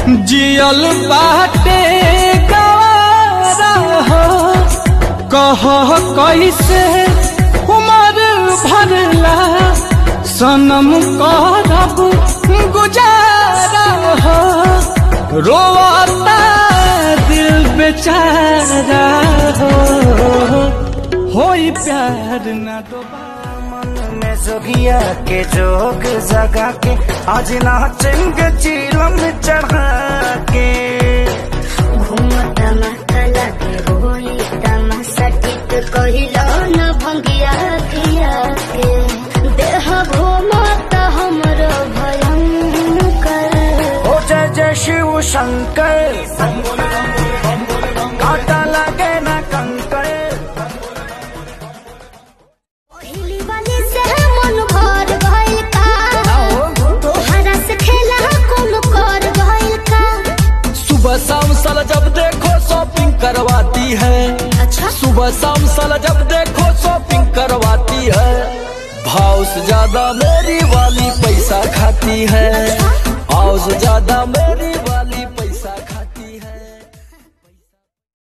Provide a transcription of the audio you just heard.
जियल बाटे गवारा हो, कह कैसे उमर भरला सनम करब गुजारा हो। रोता दिल बेचारा होई प्यार ना दोबारा। मन में जोगिया के जोग जगा के आज नाचेंगे चीलम चढ़ा के। घूमता माथा लगे होई तमाशा टिक कहिलो न भंगिया किया के। देह घूमता हमरो भयंकर। ओ जय जय शिव शंकर, काटा लगे ना कंकर। पहिली वाली से मन भर भइल का, तोहरा से खेला कौन कर भइल का। सुबह शाम साला जब देखो शॉपिंग करवाती है। अच्छा सुबह शाम साला जब देखो शॉपिंग करवाती है। भाव से ज्यादा मेरी वाली पैसा खाती है। भाव से ज्यादा मेरी